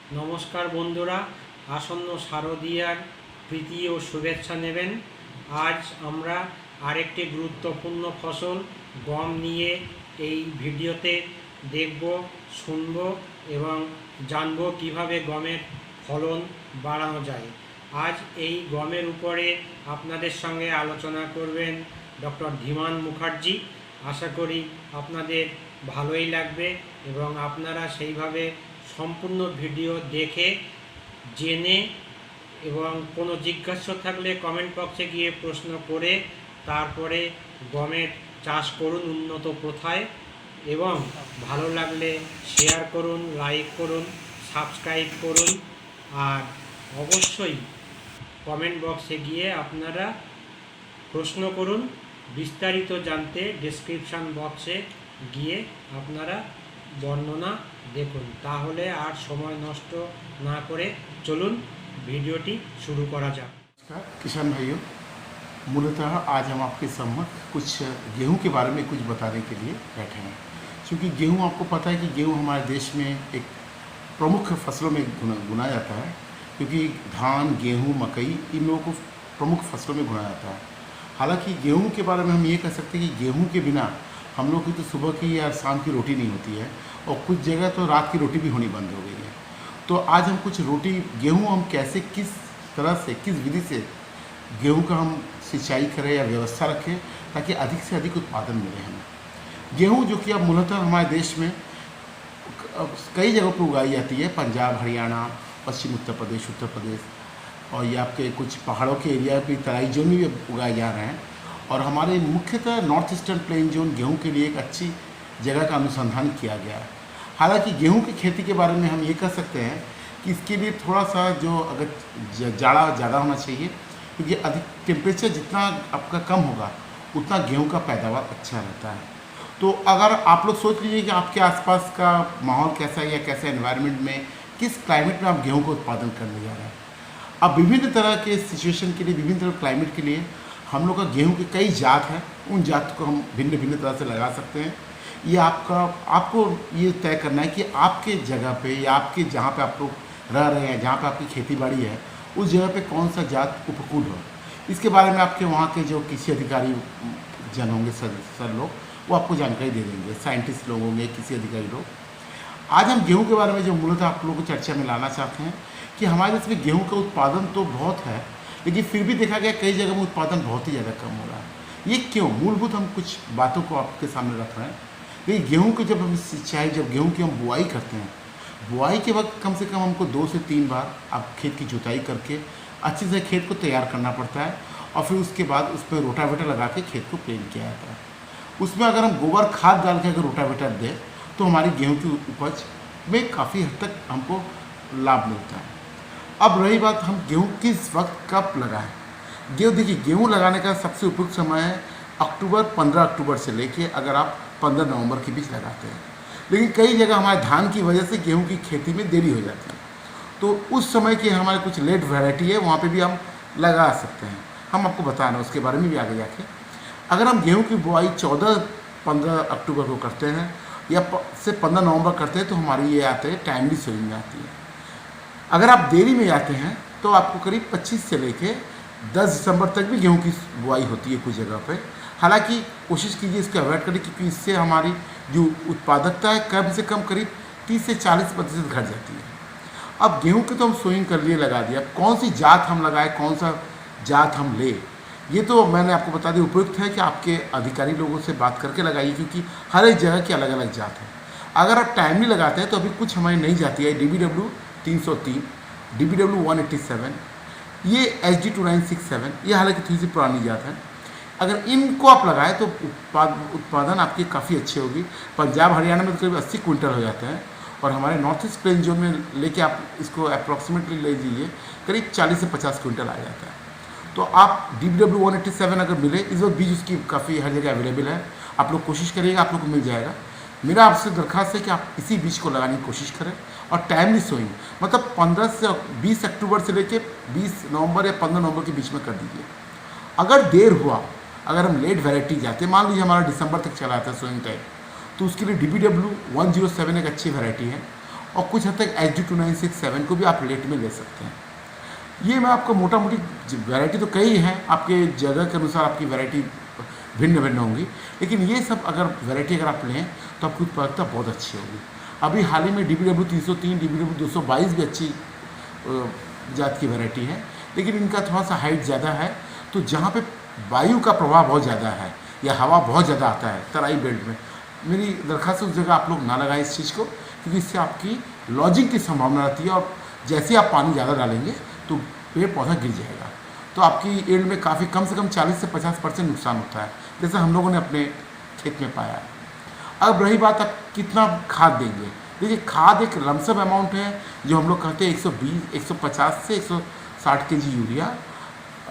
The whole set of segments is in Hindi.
नमस्कार बंधुरा आसन्न शारदीयार प्रीति और शुभेच्छा नेबेन। आज आमरा आरेकटी गुरुत्वपूर्ण फसल गम निये এই ভিডিওতে দেখব শুনব এবং জানব কিভাবে গমের ফলন বাড়ানো যায়। আজ এই গমের উপরে আপনাদের সঙ্গে আলোচনা করবেন ডক্টর ধীমান মুখার্জি। আশা করি আপনাদের ভালোই লাগবে এবং আপনারা সেইভাবে সম্পূর্ণ ভিডিও দেখে জেনে এবং কোনো জিজ্ঞাসা থাকলে কমেন্ট বক্সে গিয়ে প্রশ্ন করে তারপরে গমের চাষ করুন উন্নত প্রথায় এবং ভালো লাগলে শেয়ার করুন, লাইক করুন, সাবস্ক্রাইব করুন আর অবশ্যই কমেন্ট বক্সে গিয়ে আপনারা প্রশ্ন করুন। বিস্তারিত জানতে ডেসক্রিপশন বক্সে গিয়ে আপনারা বর্ণনা দেখুন। তাহলে আর সময় নষ্ট না করে চলুন ভিডিওটি शुरू करा जाए। किसान भाइयों, मूलतः आज हम आपके सम्मुख कुछ गेहूं के बारे में कुछ बताने के लिए बैठे हैं। क्योंकि गेहूं आपको पता है कि गेहूं हमारे देश में एक प्रमुख फसलों में गुना जाता है, क्योंकि धान, गेहूं, मकई इन लोगों को प्रमुख फसलों में गुना जाता है। हालांकि गेहूं के बारे में हम ये कह सकते हैं कि गेहूं के बिना हम लोग की तो सुबह की या शाम की रोटी नहीं होती है और कुछ जगह तो रात की रोटी भी होनी बंद हो गई है। तो आज हम कुछ रोटी गेहूं हम कैसे, किस तरह से, किस विधि से गेहूं का हम सिंचाई करें या व्यवस्था रखें ताकि अधिक से अधिक उत्पादन मिले हमें। गेहूं जो कि अब मूलतः हमारे देश में कई जगहों पर उगाई जाती है, पंजाब, हरियाणा, पश्चिम उत्तर प्रदेश और ये आपके कुछ पहाड़ों के एरिया भी, तराई जोन में भी उगाए जा रहे हैं। और हमारे मुख्यतः नॉर्थ ईस्टर्न प्लेन जोन गेहूँ के लिए एक अच्छी जगह का अनुसंधान किया गया है। हालांकि गेहूं की खेती के बारे में हम ये कह सकते हैं कि इसके लिए थोड़ा सा जो अगर जाड़ा ज़्यादा होना चाहिए, क्योंकि अधिक टेम्परेचर जितना आपका कम होगा उतना गेहूं का पैदावार अच्छा रहता है। तो अगर आप लोग सोच लीजिए कि आपके आसपास का माहौल कैसा है या कैसा एनवायरनमेंट में, किस क्लाइमेट में आप गेहूं का उत्पादन करने जा रहे हैं। अब विभिन्न तरह के सिचुएशन के लिए, विभिन्न तरह क्लाइमेट के लिए हम लोग का गेहूँ की कई जात हैं। उन जात को हम भिन्न भिन्न तरह से लगा सकते हैं। ये आपको ये तय करना है कि आपके जगह पे या आपके जहाँ पे आप लोग रह रहे हैं, जहाँ पे आपकी खेती बाड़ी है, उस जगह पे कौन सा जात उपकूल हो। इसके बारे में आपके वहाँ के जो कृषि अधिकारी जन होंगे, सर लोग, वो आपको जानकारी दे देंगे। साइंटिस्ट लोग होंगे, कृषि अधिकारी लोग। आज हम गेहूँ के बारे में जो मूलतः आप लोगों को चर्चा में लाना चाहते हैं कि हमारे देश में गेहूँ का उत्पादन तो बहुत है, लेकिन फिर भी देखा गया कई जगह में उत्पादन बहुत ही ज़्यादा कम हो रहा है। ये क्यों? मूलभूत हम कुछ बातों को आपके सामने रख रहे हैं। लेकिन गेहूं की जब हम सिंचाई, जब गेहूं की हम बुआई करते हैं, बुआई के वक्त कम से कम हमको 2 से 3 बार आप खेत की जुताई करके अच्छे से खेत को तैयार करना पड़ता है और फिर उसके बाद उस पर रोटावेटर लगा के खेत को प्लेन किया जाता है। उसमें अगर हम गोबर खाद डाल के अगर रोटावेटर दें तो हमारी गेहूँ की उपज में काफ़ी हद तक हमको लाभ मिलता है। अब रही बात हम गेहूँ किस वक्त कब लगाएं। गेहूँ देखिए, गेहूँ लगाने का सबसे उपयुक्त समय है अक्टूबर, 15 अक्टूबर से लेके अगर आप 15 नवंबर के बीच लगाते हैं। लेकिन कई जगह हमारे धान की वजह से गेहूं की खेती में देरी हो जाती है, तो उस समय की हमारे कुछ लेट वैरायटी है, वहाँ पे भी हम लगा सकते हैं। हम आपको बताना उसके बारे में भी आगे जाके। अगर हम गेहूं की बुआई 14-15 अक्टूबर को करते हैं या से 15 नवंबर करते हैं तो हमारी ये आते हैं टाइमली सोइंग में आती है। अगर आप देरी में जाते हैं तो आपको करीब 25 से लेके 10 दिसंबर तक भी गेहूँ की बुआई होती है कुछ जगह पर। हालांकि कोशिश कीजिए इसको अवॉइड करें, क्योंकि इससे हमारी जो उत्पादकता है कम से कम करीब 30 से 40% घट जाती है। अब गेहूं के तो हम सोइंग कर लिए, लगा दिया। कौन सी जात हम लगाएं, कौन सा जात हम ले, ये तो मैंने आपको बता दिया। उपयुक्त है कि आपके अधिकारी लोगों से बात करके लगाइए, क्योंकि हर एक जगह की अलग अलग जात है। अगर आप टाइमली लगाते हैं तो अभी कुछ हमारी नई जाती है, DBW 303, DBW 187, ये SD 2967, ये हालांकि थोड़ी सी पुरानी जात है। अगर इनको आप लगाएं तो उत्पादन आपकी काफ़ी अच्छी होगी। पंजाब, हरियाणा में तो करीब 80 क्विंटल हो जाते हैं और हमारे नॉर्थ ईस्ट प्लेन जोन में लेके आप इसको अप्रॉक्सीमेटली ले लीजिए, करीब 40 से 50 क्विंटल आ जाता है। तो आप DBW 187 अगर मिले, इस वक्त बीज उसकी काफ़ी हर जगह अवेलेबल है, आप लोग कोशिश करिएगा, आप लोग को मिल जाएगा। मेरा आपसे दरख्वास्त है कि आप इसी बीज को लगाने की कोशिश करें और टाइमली सोइंग, मतलब 15 से 20 अक्टूबर से लेकर 20 नवंबर या 15 नवंबर के बीच में कर दीजिए। अगर देर हुआ, अगर हम लेट वैरायटी जाते हैं, मान लीजिए हमारा दिसंबर तक चला था सोइंग टाइम, तो उसके लिए DBW 107 एक अच्छी वैरायटी है और कुछ हद तक HD2967 को भी आप लेट में ले सकते हैं। ये मैं आपको मोटा मोटी वैरायटी तो कई हैं, आपके जगह के अनुसार आपकी वैरायटी भिन्न भिन्न होंगी, लेकिन ये सब अगर वैरायटी अगर आप लें तो आपकी उत्पादकता बहुत अच्छी होगी। अभी हाल ही में DBW 303, DBW 222 भी अच्छी जात की वैरायटी है, लेकिन इनका थोड़ा सा हाइट ज़्यादा है, तो जहाँ पे वायु का प्रभाव बहुत ज़्यादा है या हवा बहुत ज़्यादा आता है तराई बेल्ट में, मेरी दरख्वास्त उस जगह आप लोग ना लगाएं इस चीज़ को, क्योंकि इससे आपकी लॉजिंग की संभावना रहती है और जैसे ही आप पानी ज़्यादा डालेंगे तो पेड़ पौधा गिर जाएगा, तो आपकी एल्ड में काफ़ी कम से कम 40 से 50% नुकसान होता है, जैसा हम लोगों ने अपने खेत में पाया है। अब रही बात आप कितना खाद देंगे, देखिए खाद एक लमसम अमाउंट है जो हम लोग कहते हैं 120, 150 से 160 kg यूरिया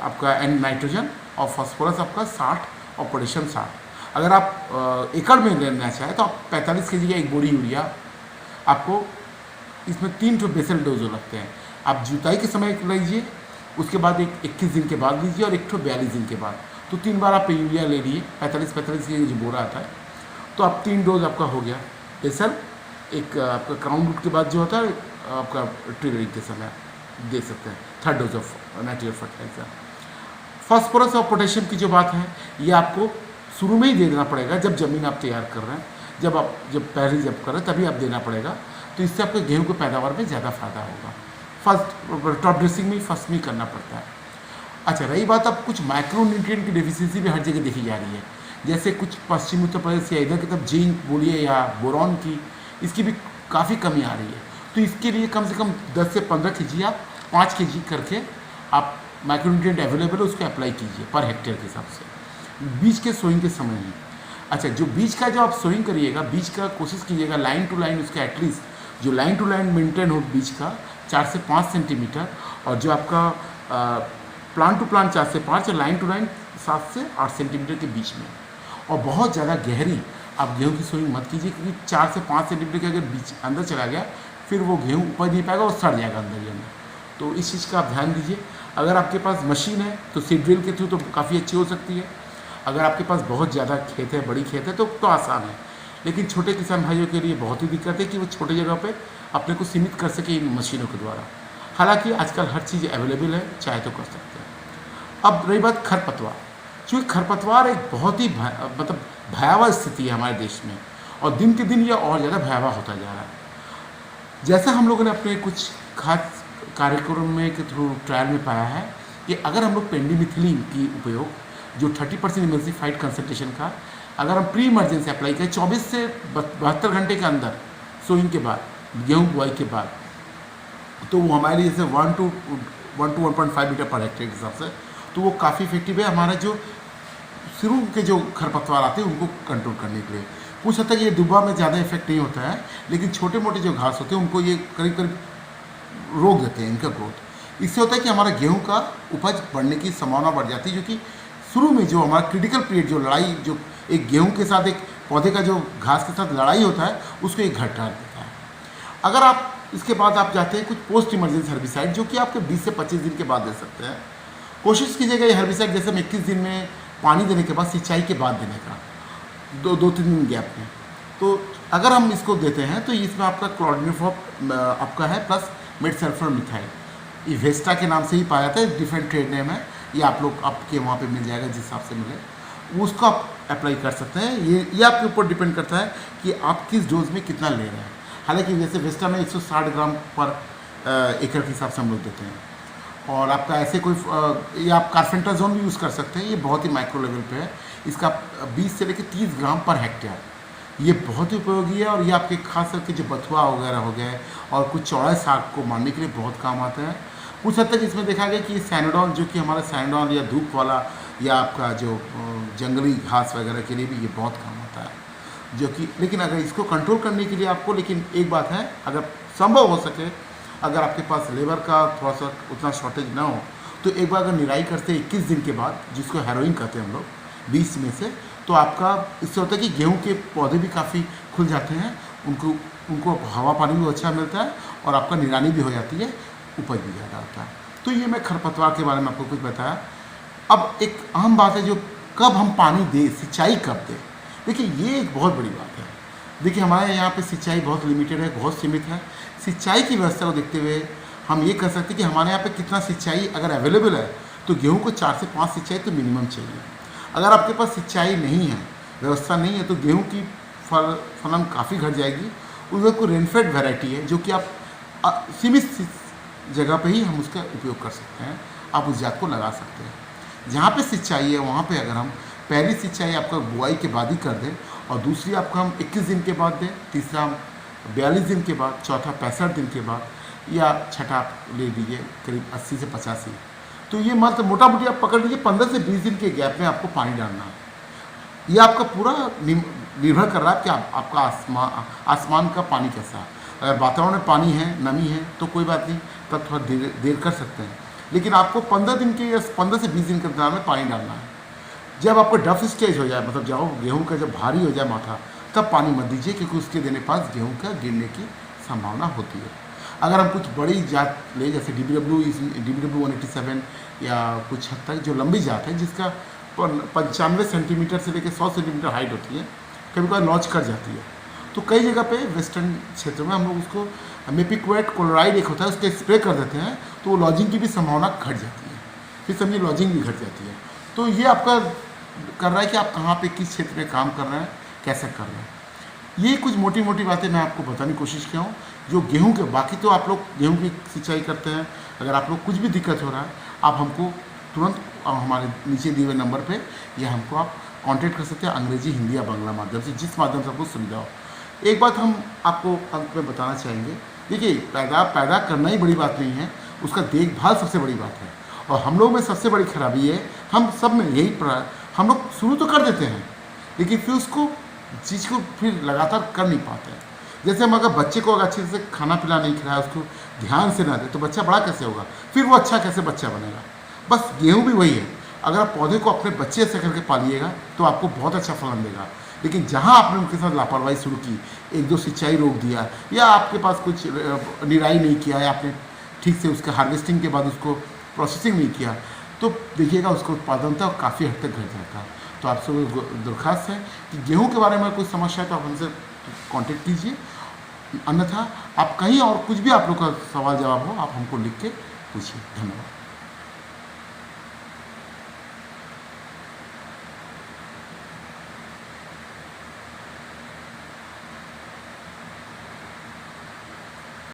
आपका एन नाइट्रोजन और फास्फोरस आपका 60 और पोटेशियम 60। अगर आप एकड़ में लेना चाहें तो आप 45 kg का एक बोरी यूरिया आपको, इसमें 3 ठो बेसल डोज लगते हैं। आप जुताई के समय लीजिए, उसके बाद एक 21 दिन के बाद लीजिए और एक ठो 42 दिन के बाद, तो 3 बार आप यूरिया ले लिए 45 kg जो बोरा आता है, तो आप 3 डोज आपका हो गया बेसल, एक आपका क्राउन रूट के बाद जो होता है आपका ट्रिगरिंग के समय दे सकते हैं, 3rd dose of natural fertiliser. Phosphorus और पोटेशियम की जो बात है ये आपको शुरू में ही दे देना पड़ेगा, जब ज़मीन आप तैयार कर रहे हैं, जब पहले कर रहे हैं तभी आप देना पड़ेगा, तो इससे आपके गेहूं की पैदावार में ज़्यादा फायदा होगा। फर्स्ट टॉप ड्रेसिंग में फर्स्ट में करना पड़ता है। अच्छा, रही बात अब कुछ माइक्रो न्यूट्रिएंट की डेफिशिएंसी भी हर जगह देखी जा रही है, जैसे कुछ पश्चिमी उत्तर प्रदेश या इधर की तरफ जिंक बोलिए या बोरॉन की, इसकी भी काफ़ी कमी आ रही है, तो इसके लिए कम से कम 10 से 15 kg आप 5 kg करके आप माइक्रो न्यूट्रिएंट अवेलेबल है उसको अप्लाई कीजिए पर हेक्टेयर के हिसाब से, बीज के सोइंग के समय ही। अच्छा, जो बीज का जो आप सोइंग करिएगा, बीज का कोशिश कीजिएगा लाइन टू लाइन उसका एटलीस्ट जो लाइन टू लाइन मेंटेन हो बीज का 4 से 5 सेंटीमीटर, और जो आपका प्लांट टू प्लांट 4 से 5 और लाइन टू लाइन 7 से 8 सेंटीमीटर के बीच में। और बहुत ज़्यादा गहरी आप गेहूं की सोइंग मत कीजिए, क्योंकि 4 से 5 सेंटीमीटर के अगर बीज अंदर चला गया फिर वो गेहूं उपज नहीं पाएगा और सड़ जाएगा अंदर ही अंदर, तो इस चीज़ का आप ध्यान दीजिए। अगर आपके पास मशीन है तो सीड ड्रिल के थ्रू तो काफ़ी अच्छी हो सकती है, अगर आपके पास बहुत ज़्यादा खेत है, बड़ी खेत है तो आसान है, लेकिन छोटे किसान भाइयों के लिए बहुत ही दिक्कत है कि वो छोटे जगह पे अपने को सीमित कर सके इन मशीनों के द्वारा। हालांकि आजकल हर चीज़ अवेलेबल है, चाहे तो कर सकते हैं। अब रही बात खरपतवार, चूँकि खरपतवार एक बहुत ही मतलब भयावह स्थिति है हमारे देश में, और दिन के दिन यह और ज़्यादा भयावह होता जा रहा है। जैसा हम लोगों ने अपने कुछ खास कार्यक्रम में के थ्रू ट्रायल में पाया है कि अगर हम लोग पेंडिमिथिलीन की उपयोग जो 30% इमल्सिफाइड कंसंट्रेशन का अगर हम प्री इमरजेंसी अप्लाई करें 24 से 72 घंटे के अंदर सोइंग के बाद, गेहूँ बुआई के बाद, तो वो हमारे लिए जैसे 1 to 1.5 मीटर पर हेक्टेयर के हिसाब से, तो वो काफ़ी इफेक्टिव है हमारा जो शुरू के जो खरपतवार आते हैं उनको कंट्रोल करने के लिए। कुछ हद तक ये दुबा में ज़्यादा इफेक्ट नहीं होता है, लेकिन छोटे मोटे जो घास होते हैं उनको ये करीब करीब रोक देते हैं इनका ग्रोथ। इससे होता है कि हमारा गेहूं का उपज बढ़ने की संभावना बढ़ जाती है, जो कि शुरू में जो हमारा क्रिटिकल पीरियड जो लड़ाई जो एक गेहूं के साथ एक पौधे का जो घास के साथ लड़ाई होता है उसको एक घटा देता है। अगर आप इसके बाद आप जाते हैं कुछ पोस्ट इमरजेंसी हर्बिसाइड जो कि आपके 20 से 25 दिन के बाद दे सकते हैं। कोशिश कीजिएगा ये हर्बिसाइड जैसे हम 21 दिन में पानी देने के बाद सिंचाई के बाद देने का, 2-3 दिन गैप में। तो अगर हम इसको देते हैं तो इसमें आपका क्लोरोनिफॉप आपका है प्लस मेड सल्फर मिथाइल, ये वेस्टा के नाम से ही पाया जाता है, डिफरेंट ट्रेड नेम है, ये आप लोग आपके वहाँ पे मिल जाएगा जिस हिसाब से मिले उसको आप अप्लाई कर सकते हैं। ये आपके ऊपर डिपेंड करता है कि आप किस डोज में कितना ले रहे हैं। हालांकि जैसे वेस्टा में 160 ग्राम पर एकड़ के हिसाब से हम लोग देते हैं, और आपका ऐसे कोई ये आप कार्फेंटाजोन भी यूज़ कर सकते हैं, ये बहुत ही माइक्रो लेवल पे है, इसका 20 से लेकर 30 ग्राम पर हेक्टेयर, ये बहुत ही उपयोगी है। और ये आपके खास करके जो बथुआ वगैरह हो गए और कुछ चौड़े साग को मारने के लिए बहुत काम आता है। कुछ हद तक इसमें देखा गया कि सैनोडॉन जो कि हमारा सैनोडॉन या धूप वाला या आपका जो जंगली घास वगैरह के लिए भी ये बहुत काम आता है, जो कि लेकिन अगर इसको कंट्रोल करने के लिए आपको, लेकिन एक बात है, अगर संभव हो सके, अगर आपके पास लेबर का थोड़ा सा उतना शॉर्टेज ना हो, तो एक बार अगर निराई करते 21 दिन के बाद, जिसको हैरोइंग कहते हैं हम लोग 20 में से, तो आपका इससे होता है कि गेहूं के पौधे भी काफ़ी खुल जाते हैं, उनको हवा पानी भी अच्छा मिलता है और आपका निरानी भी हो जाती है, उपज भी ज़्यादा होता है। तो ये मैं खरपतवार के बारे में आपको कुछ बताया। अब एक अहम बात है जो कब हम पानी दें, सिंचाई कब दें। देखिए ये एक बहुत बड़ी बात है। देखिए हमारे यहाँ पे सिंचाई बहुत लिमिटेड है, बहुत सीमित है। सिंचाई की व्यवस्था को देखते हुए हम ये कह सकते हैं कि हमारे यहाँ पे कितना सिंचाई अगर अवेलेबल है तो गेहूँ को 4 से 5 सिंचाई तो मिनिमम चाहिए। अगर आपके पास सिंचाई नहीं है, व्यवस्था नहीं है, तो गेहूँ की फलन काफ़ी घट जाएगी। उसमें कोई रेनफेड वैरायटी है जो कि आप सीमित जगह पे ही हम उसका उपयोग कर सकते हैं, आप उस जात को लगा सकते हैं। जहाँ पे सिंचाई है वहाँ पे अगर हम पहली सिंचाई आपका बुआई के बाद ही कर दें और दूसरी आपको हम 21 दिन के बाद दें, तीसरा हम 42 दिन के बाद, चौथा 65 दिन के बाद, या छठा आप ले लीजिए करीब 80 से 85। तो ये मतलब मोटा मोटी आप पकड़ लीजिए 15 से 20 दिन के गैप में आपको पानी डालना है। ये आपका पूरा निर्भर कर रहा है कि आपका आसमान का पानी कैसा है। अगर वातावरण में पानी है, नमी है, तो कोई बात नहीं, तब थोड़ा देर कर सकते हैं। लेकिन आपको 15 दिन के या 15 से 20 दिन के अंतराल में पानी डालना है। जब आपको डफ स्टेज हो जाए, मतलब जब गेहूँ का जब भारी हो जाए माथा, तब पानी मत दीजिए, क्योंकि उसके देने पास गेहूँ का गिरने की संभावना होती है। अगर हम कुछ बड़ी जात ले, जैसे DBW 187 या कुछ हद तक जो लंबी जात है जिसका 95 सेंटीमीटर से लेकर 100 सेंटीमीटर हाइट होती है, कभी कभी लॉन्च कर जाती है, तो कई जगह पे वेस्टर्न क्षेत्र में हम लोग उसको मेपिक्वेट क्लोराइड एक होता है, उसके स्प्रे कर देते हैं, तो वो लॉजिंग की भी संभावना घट जाती है। फिर समझिए लॉजिंग भी घट जाती है। तो ये आपका कर रहा है कि आप कहाँ पे किस क्षेत्र में काम कर रहे हैं, कैसे कर रहे हैं। ये कुछ मोटी मोटी बातें मैं आपको बताने की कोशिश किया हूँ जो गेहूं के। बाकी तो आप लोग गेहूं की सिंचाई करते हैं, अगर आप लोग कुछ भी दिक्कत हो रहा है आप हमको तुरंत हमारे नीचे दिए हुए नंबर पे या हमको आप कांटेक्ट कर सकते हैं, अंग्रेजी, हिंदी या बांग्ला माध्यम से, जिस माध्यम से आपको सुविधा हो। एक बात हम आपको अंत में बताना चाहेंगे, देखिए पैदा करना ही बड़ी बात नहीं है, उसका देखभाल सबसे बड़ी बात है। और हम लोग में सबसे बड़ी खराबी है, हम सब में यही हम लोग शुरू तो कर देते हैं लेकिन फिर उसको चीज़ को फिर लगातार कर नहीं पाते हैं। जैसे हम अगर बच्चे को अगर अच्छे से खाना पिला नहीं खिलाया, उसको ध्यान से ना दे, तो बच्चा बड़ा कैसे होगा, फिर वो अच्छा कैसे बच्चा बनेगा। बस गेहूँ भी वही है, अगर आप पौधे को अपने बच्चे से करके पालिएगा तो आपको बहुत अच्छा फलन देगा। लेकिन जहाँ आपने उनके साथ लापरवाही शुरू की, 1-2 सिंचाई रोक दिया, या आपके पास कुछ निराई नहीं किया, या आपने ठीक से उसका हार्वेस्टिंग के बाद उसको प्रोसेसिंग नहीं किया, तो देखिएगा उसका उत्पादनता काफ़ी हद तक घट जाता है। तो आपसे दरख्वास्त है कि गेहूं के बारे में कोई समस्या है तो आप हमसे कांटेक्ट कीजिए, अन्यथा आप कहीं और कुछ भी आप लोग का सवाल जवाब हो आप हमको लिख के पूछिए। धन्यवाद।